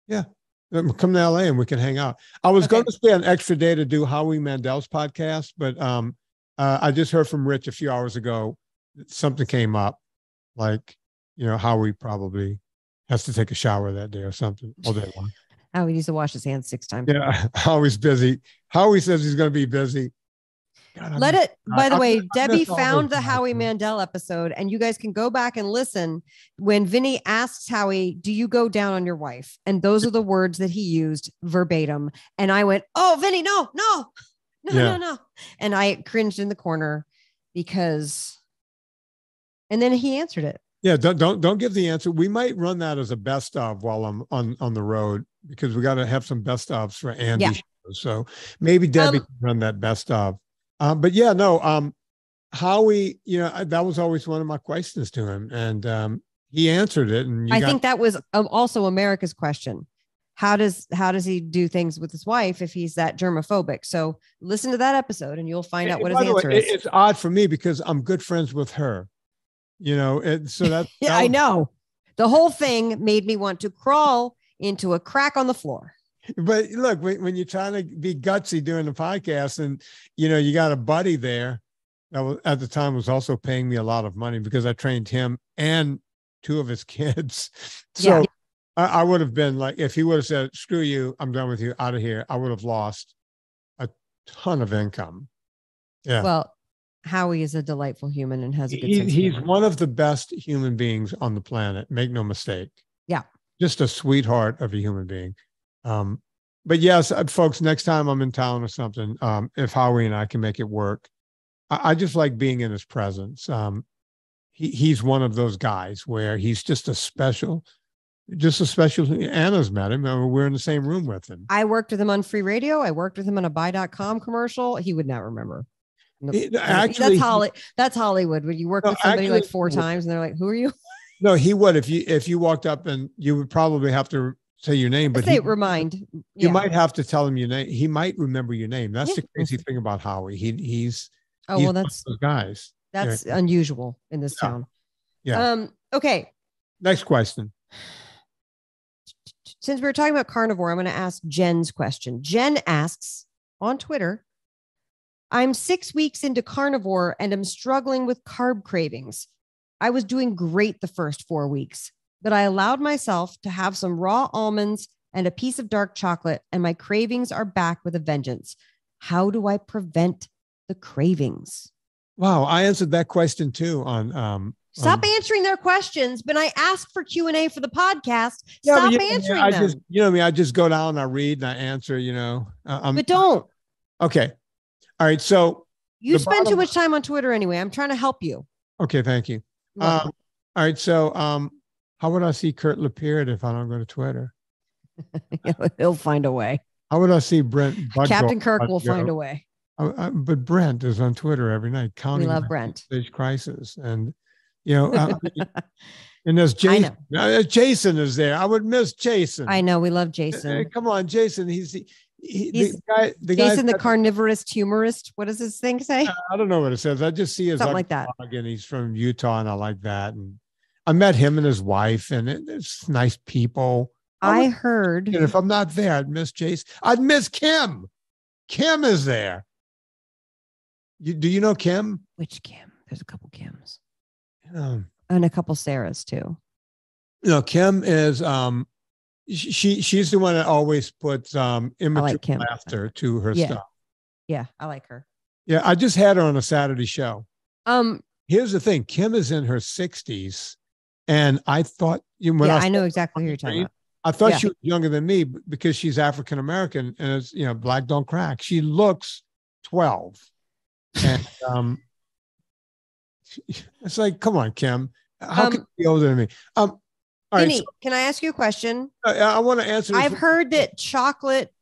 Yeah. Come to LA and we can hang out. I was going to stay an extra day to do Howie Mandel's podcast, but I just heard from Rich a few hours ago. Something came up, like, Howie probably has to take a shower that day or something all day long. Howie needs to wash his hands 6 times. Yeah, Howie's busy. Howie says he's going to be busy. God, by the way, Debbie found the Howie Mandel episode, and you guys can go back and listen when Vinny asks Howie, do you go down on your wife? And those are the words that he used verbatim. And I went, oh, Vinny, no. And I cringed in the corner and then he answered it. Yeah. Don't give the answer. We might run that as a best of while I'm on the road, because we got to have some best ofs for Andy. Yeah. So maybe Debbie can run that best of. But yeah, no, Howie, that was always one of my questions to him, and he answered it. And I think that was also America's question. How does he do things with his wife if he's that germophobic? So listen to that episode and you'll find out what his answer is. It's odd for me because I'm good friends with her, so that. Yeah, I know. The whole thing made me want to crawl into a crack on the floor. But look, when you're trying to be gutsy doing the podcast and, you got a buddy there that was, at the time, was also paying me a lot of money because I trained him and 2 of his kids. So I would have been like, if he would have said, screw you, I'm done with you, out of here, I would have lost a ton of income. Yeah. Well, Howie is a delightful human and has a good sense. He's one of the best human beings on the planet. Make no mistake. Yeah. Just a sweetheart of a human being. But yes, folks, next time I'm in town or something, if Howie and I can make it work, I just like being in his presence. He's one of those guys where he's just a special. Anna's met him. We're in the same room with him. I worked with him on free radio. I worked with him on a buy.com commercial. He would not remember. Actually, that's Hollywood. When you work with somebody like 4 times and they're like, who are you? No, he would. If you walked up, and you would probably have to say your name, but you might have to tell him your name. He might remember your name. That's the crazy thing about Howie. He's one of those guys. That's unusual in this town. Yeah. Okay. Next question. Since we were talking about carnivore, I'm going to ask Jen's question. Jen asks on Twitter, I'm 6 weeks into carnivore and I'm struggling with carb cravings. I was doing great the first 4 weeks, but I allowed myself to have some raw almonds and a piece of dark chocolate, and my cravings are back with a vengeance. How do I prevent the cravings? Wow. I answered that question too on, Stop answering their questions. But I asked for Q&A for the podcast. Stop answering them. I just go down, I read and I answer, but don't. Okay. All right. So you spend too much time on Twitter anyway. I'm trying to help you. Okay. Thank you. All right. So, how would I see Kurt Lapierre if I don't go to Twitter? He'll find a way. How would I see Brent? Captain Kirk will find a way. But Brent is on Twitter every night. We love Brent. Stage crisis. And, and there's Jason. Jason is there. I would miss Jason. I know. We love Jason. Come on, Jason. He's the Jason, the carnivorous humorist. What does this thing say? I don't know what it says. I just see his something like that. And he's from Utah, and I like that. And I met him and his wife, and it's nice people. I heard. And if I'm not there, I'd miss Jason. I'd miss Kim. Kim is there. Do you know Kim? Which Kim? There's a couple Kims. And a couple Sarahs too. Kim is she's the one that always puts immature laughter to her stuff. Yeah, I like her. Yeah, I just had her on a Saturday show. Here's the thing: Kim is in her 60s, and I thought I know exactly who you're talking about. I thought she was younger than me because she's African American, and it's black don't crack. She looks 12, and it's like, come on, Kim, how can you be older than me? Vinny, right, can I ask you a question? I want to answer. I've heard that chocolate,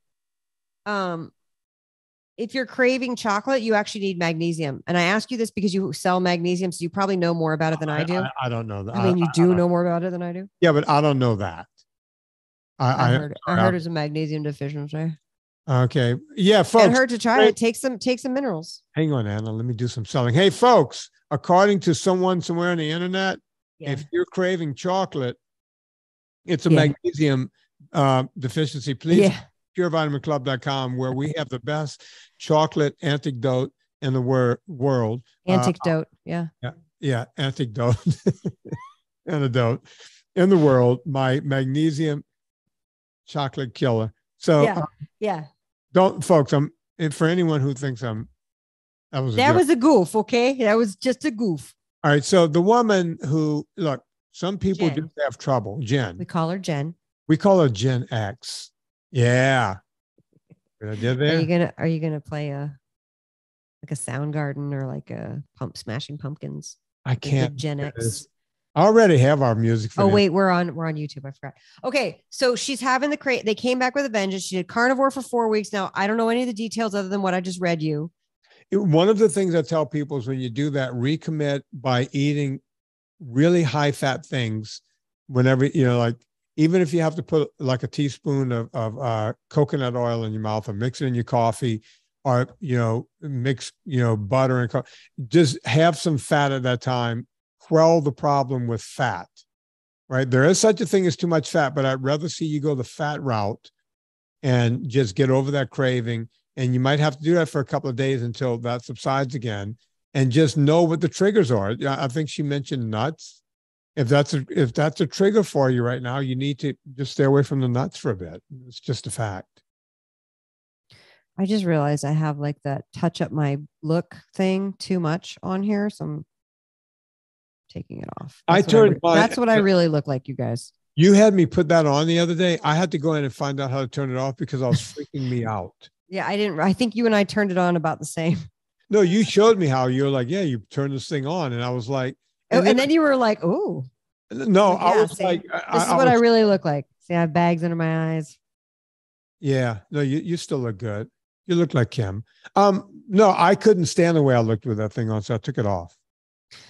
if you're craving chocolate, you actually need magnesium. And I ask you this because you sell magnesium, so you probably know more about it than I do. I don't know that. I mean, you do know more about it than I do. Yeah, but I don't know that. I heard it's a magnesium deficiency. Okay. Yeah, folks. Get her to try it. Take some minerals. Hang on, Anna. Let me do some selling. Hey, folks, according to someone somewhere on the internet, if you're craving chocolate, it's a magnesium deficiency. Please, purevitamin.club.com, where we have the best chocolate antidote in the world. Antidote. Antidote. Antidote in the world. My magnesium chocolate killer. So don't, folks. For anyone who thinks that was a goof. Okay, that was just a goof. All right. So the woman who, look, some people just have trouble. Jen. We call her Jen. We call her Gen X. Yeah. Good idea there. Are you gonna play like a Soundgarden or like a Smashing Pumpkins? I can't. Gen X. I already have our music. For wait, we're on YouTube. I forgot. Okay, so she's having they came back with a vengeance. She did carnivore for 4 weeks. Now I don't know any of the details other than what I just read you. One of the things I tell people is when you do that, recommit by eating really high fat things. Whenever, like, even if you have to put like a teaspoon of coconut oil in your mouth or mix it in your coffee, or mix butter and just have some fat at that time. Quell the problem with fat, right? There is such a thing as too much fat, but I'd rather see you go the fat route and just get over that craving. And you might have to do that for a couple of days until that subsides again, and just know what the triggers are. I think she mentioned nuts. If that's a trigger for you right now, you need to just stay away from the nuts for a bit. It's just a fact. I just realized I have like that touch up my look thing too much on here. So I'm taking it off. That's what I really look like, you guys. You had me put that on the other day. I had to go in and find out how to turn it off because I was freaking me out. Yeah, I didn't. I think you and I turned it on about the same. No, you showed me how. You're like, you turn this thing on, and I was like, and then you were like, oh. No, I was like, this is what I really look like. See, I have bags under my eyes. Yeah, no, you still look good. You look like Kim. No, I couldn't stand the way I looked with that thing on, so I took it off.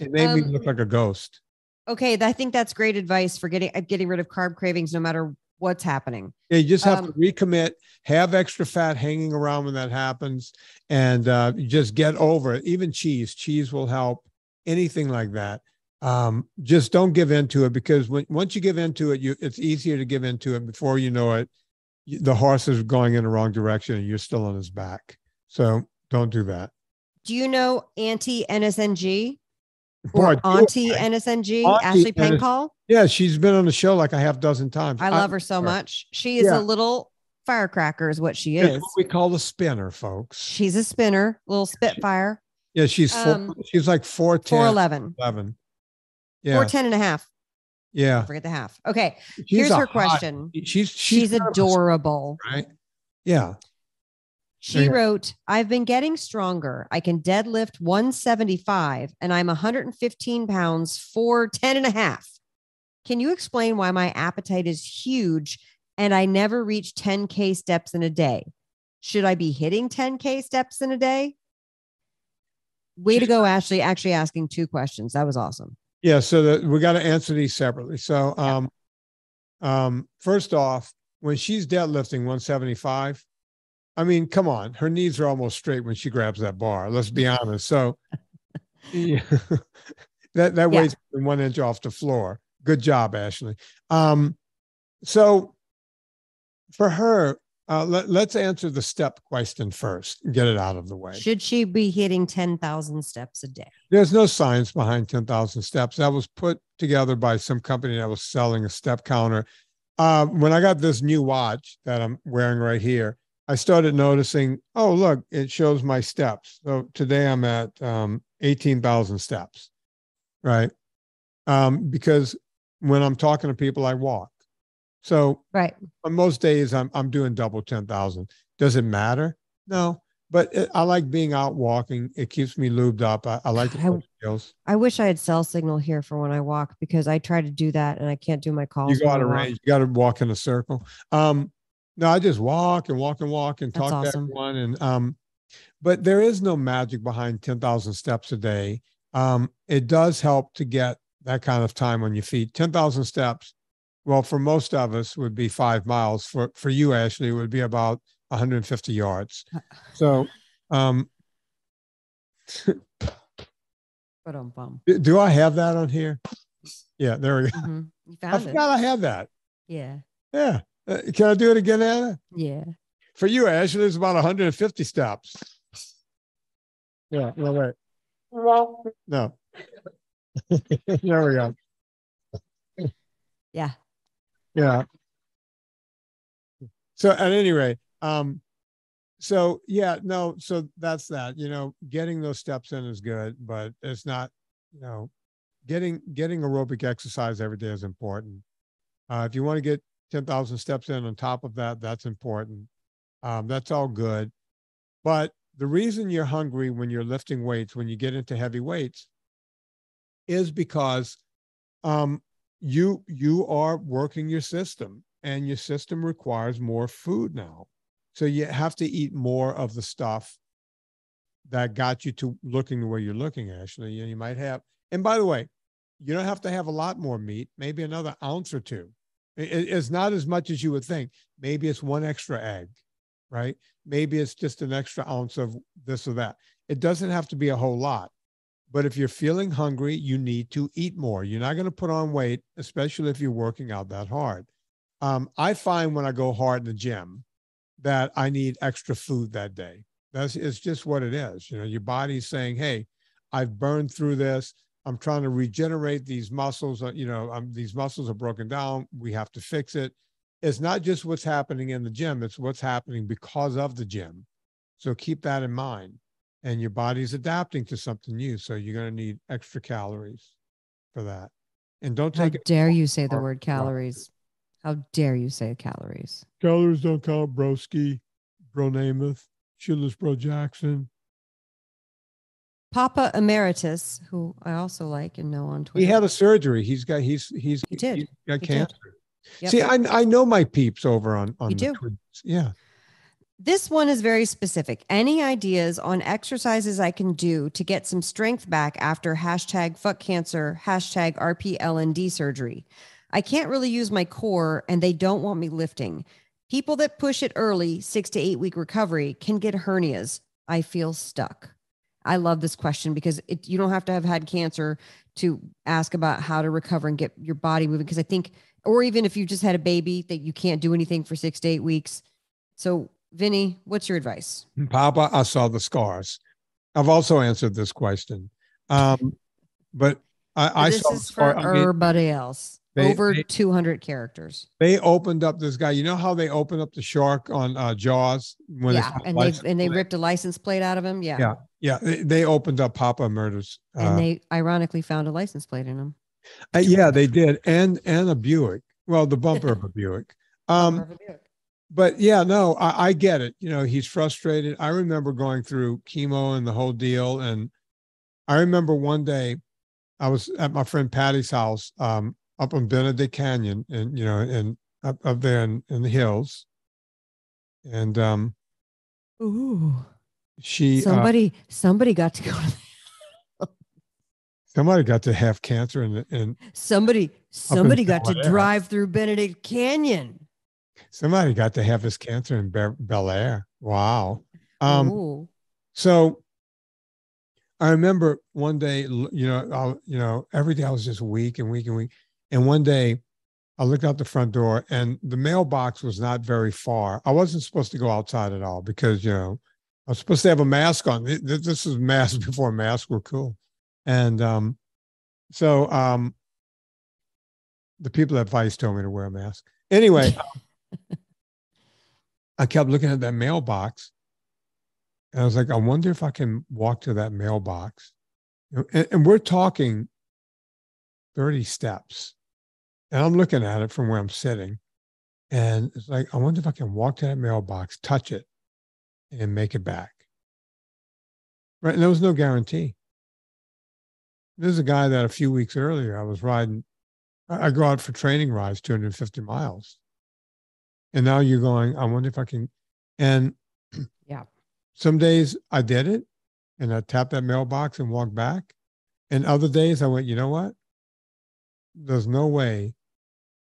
It made me look like a ghost. Okay, I think that's great advice for getting rid of carb cravings, no matter what's happening. Yeah, you just have to recommit, have extra fat hanging around when that happens, and just get over it. Even cheese will help. Anything like that. Just don't give into it, because once you give into it, it's easier to give into it. Before you know it, the horse is going in the wrong direction and you're still on his back. So don't do that. Do you know anti-NSNG? Or Auntie NSNG, Ashley Penkall? Yeah, she's been on the show like a half dozen times. I love her so much. She is a little firecracker is what she is. That's what we call the spinner, folks. She's a spinner, little spitfire. Yeah, she's like 4'10". 4'11". Yeah. 4'10" and a half. Yeah. Forget the half. Okay. Here's her question. She's adorable. Right? Yeah. She wrote, I've been getting stronger. I can deadlift 175 and I'm 115 pounds for 10 and a half. Can you explain why my appetite is huge and I never reach 10K steps in a day? Should I be hitting 10K steps in a day? Way to go, Ashley. Actually asking 2 questions. That was awesome. Yeah. So we got to answer these separately. So first off, when she's deadlifting 175, I mean, come on, her knees are almost straight when she grabs that bar. Let's be honest. So yeah, that weighs 1 inch off the floor. Good job, Ashley. So for her, let's answer the step question first and get it out of the way. Should she be hitting 10,000 steps a day? There's no science behind 10,000 steps. That was put together by some company that was selling a step counter. When I got this new watch that I'm wearing right here, I started noticing, oh, look, it shows my steps. So today I'm at 18,000 steps, right? Because when I'm talking to people, I walk. So on most days, I'm doing double 10,000. Does it matter? No, but I like being out walking. It keeps me lubed up. I like the skills. I wish I had cell signal here for when I walk, because I try to do that and I can't do my calls. You go out of range. You got to walk in a circle. No, I just walk and walk and walk and talk to everyone. And but there is no magic behind 10,000 steps a day. It does help to get that kind of time on your feet. 10,000 steps, well, for most of us would be 5 miles. For you, Ashley, it would be about 150 yards. So do I have that on here? Yeah, there we go. Mm-hmm. You found I forgot I had that. Yeah. Yeah. Can I do it again, Anna? Yeah. For you, Ashley, it's about 150 steps. Yeah, no, wait. No. There we go. Yeah. Yeah. So at any rate, so yeah, no, so that's that. Getting those steps in is good, but it's not, getting aerobic exercise every day is important. If you want to get 10,000 steps in on top of that, that's important. That's all good. But the reason you're hungry when you're lifting weights, when you get into heavy weights, is because you are working your system, and your system requires more food now. So you have to eat more of the stuff that got you to looking the way you're looking, Ashley. You might have, and by the way, you don't have to have a lot more meat, maybe another ounce or two. It's not as much as you would think. Maybe it's one extra egg, right? Maybe it's just an extra ounce of this or that. It doesn't have to be a whole lot. But if you're feeling hungry, you need to eat more. You're not going to put on weight, especially if you're working out that hard. I find when I go hard in the gym that I need extra food that day. It's just what it is. Your body's saying, hey, I've burned through this. I'm trying to regenerate these muscles. These muscles are broken down. We have to fix it. It's not just what's happening in the gym. It's what's happening because of the gym. So keep that in mind. And your body's adapting to something new. So you're going to need extra calories for that. And don't take it. How dare you say the word calories? How dare you say calories? Calories don't count, broski, bro Namath, Shitless bro Jackson. Papa Emeritus, who I also like and know on Twitter. He had a surgery. He got cancer. Yep. See, I know my peeps over on the tweets. Yeah. This one is very specific. Any ideas on exercises I can do to get some strength back after #fuckcancer, #RPLND surgery? I can't really use my core and they don't want me lifting. People that push it early, 6 to 8 week recovery, can get hernias. I feel stuck. I love this question because you don't have to have had cancer to ask about how to recover and get your body moving. Because I think, or even if you just had a baby, that you can't do anything for 6 to 8 weeks. So Vinny, what's your advice? Papa, I saw the scars. I've also answered this question. But I this saw is for everybody else. Over 200 characters. They opened up this guy. You know how they opened up the shark on Jaws? And they ripped a license plate out of him? Yeah. Yeah. They opened up Papa Murders. And they ironically found a license plate in him. Yeah, they did. And a Buick. Well, the bumper of a Buick. But yeah, no, I get it. He's frustrated. I remember going through chemo and the whole deal. And I remember one day I was at my friend Patty's house up on Benedict Canyon and up there in the hills. And somebody got to go to somebody got to have cancer and somebody got to drive through Benedict Canyon. Somebody got to have his cancer in Bel Air. Wow. So I remember one day, every day I was just weak. And one day I looked out the front door and the mailbox was not very far. I wasn't supposed to go outside at all because, I was supposed to have a mask on. This was masks before masks were cool. And so the people at Vice told me to wear a mask. Anyway, I kept looking at that mailbox and I was like, I wonder if I can walk to that mailbox. And we're talking 30 steps. And I'm looking at it from where I'm sitting. And it's like, I wonder if I can walk to that mailbox, touch it, and make it back. Right. And there was no guarantee. There's a guy that a few weeks earlier I was riding. I go out for training rides, 250 miles. And now you're going, I wonder if I can. And yeah, some days I did it and I tapped that mailbox and walked back. And other days I went, you know what? There's no way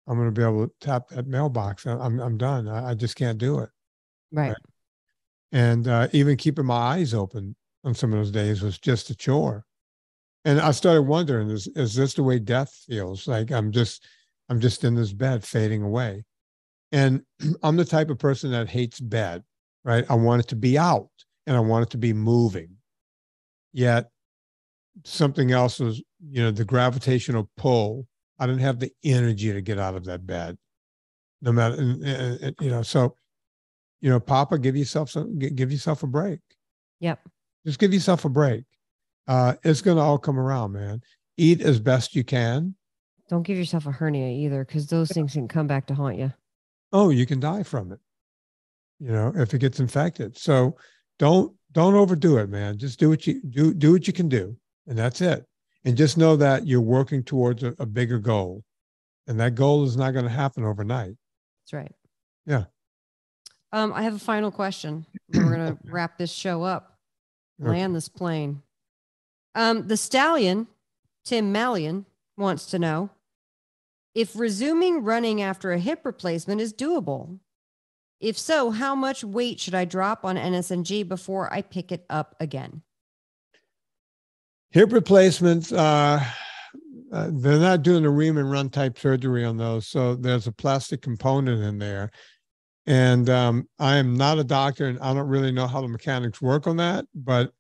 I'm going to be able to tap that mailbox. I'm done. I just can't do it. Right. And even keeping my eyes open on some of those days was just a chore. And I started wondering, is this the way death feels? Like I'm just in this bed fading away. And I'm the type of person that hates bed, right? I want it to be out and I want it to be moving. Yet something else was, the gravitational pull. I didn't have the energy to get out of that bed. No matter, so, Papa, give yourself a break. Yep. Just give yourself a break. It's going to all come around, man. Eat as best you can. Don't give yourself a hernia either, because those things can come back to haunt you. Oh, you can die from it, if it gets infected. So don't overdo it, man. Just do what you can do. And that's it. And just know that you're working towards a bigger goal. And that goal is not going to happen overnight. That's right. Yeah. I have a final question. We're going to wrap this show up. Land this plane. The stallion, Tim Mallion, wants to know if resuming running after a hip replacement is doable. If so, how much weight should I drop on NSNG before I pick it up again? Hip replacements, they're not doing a ream and run type surgery on those. So there's a plastic component in there. And I am not a doctor and I don't really know how the mechanics work on that, but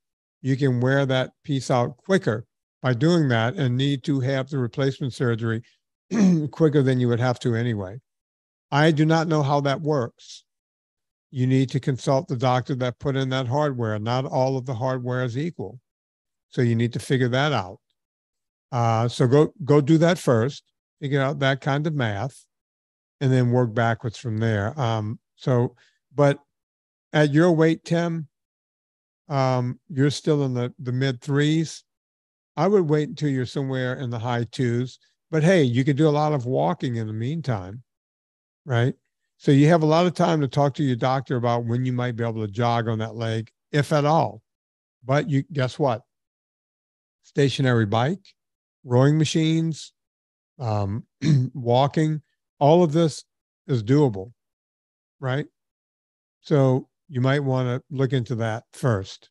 you can wear that piece out quicker by doing that and need to have the replacement surgery quicker than you would have to anyway. I do not know how that works. You need to consult the doctor that put in that hardware. Not all of the hardware is equal. So you need to figure that out. So go do that first, figure out that kind of math, and then work backwards from there. But at your weight, Tim, you're still in the mid 3s. I would wait until you're somewhere in the high 2s. But hey, you could do a lot of walking in the meantime, right? So you have a lot of time to talk to your doctor about when you might be able to jog on that leg, if at all. But guess what? Stationary bike, rowing machines, walking, all of this is doable, right? So you might want to look into that first.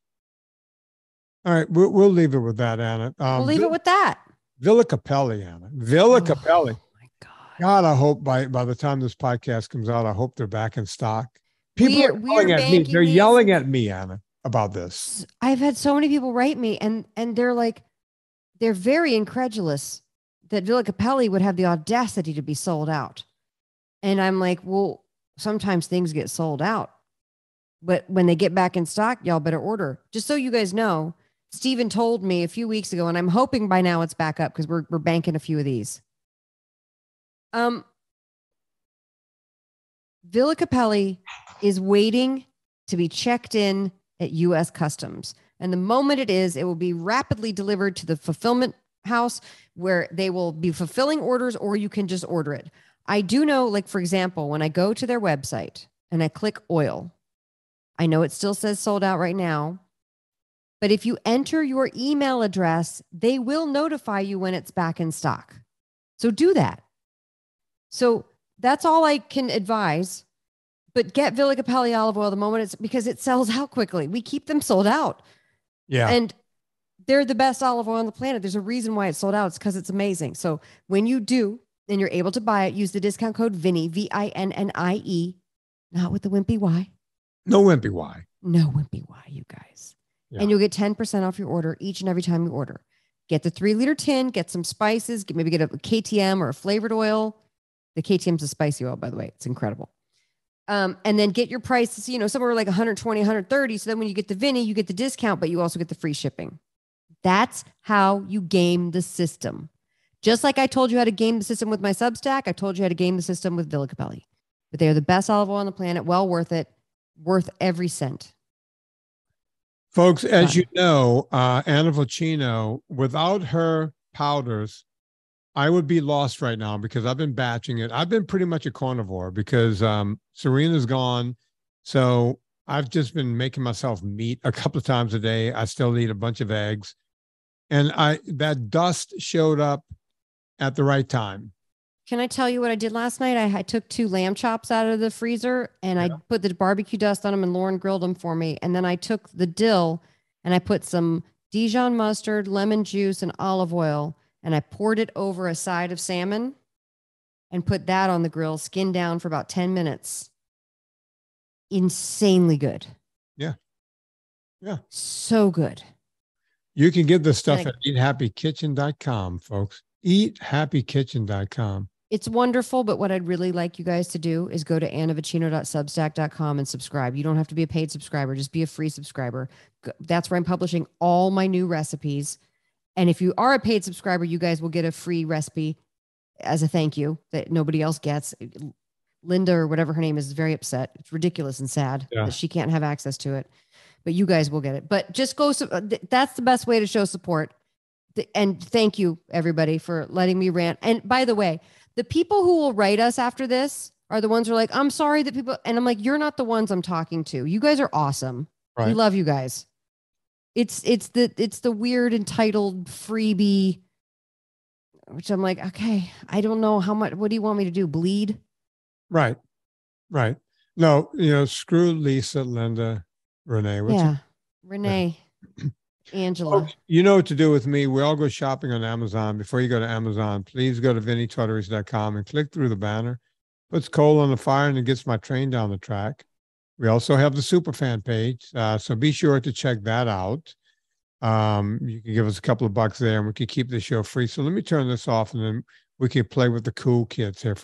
All right, we'll leave it with that, Anna. We'll leave it with that. Villa Capelli, Anna. Villa Capelli. Oh my God, I hope by the time this podcast comes out, I hope they're back in stock. People are yelling at me. They're yelling at me, Anna, about this. I've had so many people write me and they're like, they're very incredulous that Villa Capelli would have the audacity to be sold out. And I'm like, well, sometimes things get sold out, but when they get back in stock, y'all better order. Just so you guys know, Steven told me a few weeks ago, and I'm hoping by now it's back up because we're banking a few of these. Villa Capelli is waiting to be checked in at U.S. Customs. And the moment it is, it will be rapidly delivered to the fulfillment house where they will be fulfilling orders, or you can just order it. I do know, like, for example, when I go to their website and I click oil, I know it still says sold out right now. But if you enter your email address, they will notify you when it's back in stock. So do that. So that's all I can advise. But get Villa Capelli olive oil the moment it's, because it sells out quickly. We keep them sold out. Yeah. And they're the best olive oil on the planet. There's a reason why it's sold out. It's because it's amazing. So when you do and you're able to buy it, use the discount code Vinnie, VINNIE, not with the wimpy Y. No wimpy Y. No wimpy Y, you guys. Yeah. And you'll get 10% off your order each and every time you order. Get the 3-liter tin, get some spices, maybe get a KTM or a flavored oil. The KTM's a spicy oil, by the way. It's incredible. And then get your prices, somewhere like 120, 130. So then when you get the Vinnie, you get the discount, but you also get the free shipping. That's how you game the system. Just like I told you how to game the system with my Substack, I told you how to game the system with Villa Capelli. But they are the best olive oil on the planet. Well worth it. Worth every cent. Folks, as you know, Anna Vocino, without her powders, I would be lost right now because I've been batching it. I've been pretty much a carnivore because Serena's gone. So I've just been making myself meat a couple of times a day. I still eat a bunch of eggs. And that dust showed up at the right time. Can I tell you what I did last night? I took 2 lamb chops out of the freezer and I put the barbecue dust on them and Lauren grilled them for me. And then I took the dill and I put some Dijon mustard, lemon juice, and olive oil. And I poured it over a side of salmon and put that on the grill, skin down for about 10 minutes. Insanely good. Yeah. Yeah. So good. You can get this stuff at eathappykitchen.com, folks. Eathappykitchen.com. It's wonderful, but what I'd really like you guys to do is go to annavicino.substack.com and subscribe. You don't have to be a paid subscriber. Just be a free subscriber. That's where I'm publishing all my new recipes. And if you are a paid subscriber, you guys will get a free recipe as a thank you that nobody else gets. Linda or whatever her name is very upset. It's ridiculous and sad that she can't have access to it, but you guys will get it. But just go. That's the best way to show support. And thank you, everybody, for letting me rant. And by the way, the people who will write us after this are the ones who are like, I'm sorry that people, and I'm like, you're not the ones I'm talking to. You guys are awesome. Right. We love you guys. It's the weird entitled freebie, which I'm like, okay, I don't know how much, what do you want me to do? Bleed? Right. No, screw Lisa, Linda, Renee. Renee, Angela. Folks, you know what to do with me. We all go shopping on Amazon. Before you go to Amazon, please go to vinnytutteries.com and click through the banner. Puts coal on the fire and it gets my train down the track. We also have the Superfan page, so be sure to check that out. You can give us a couple of bucks there and we can keep the show free. So let me turn this off and then we can play with the cool kids here.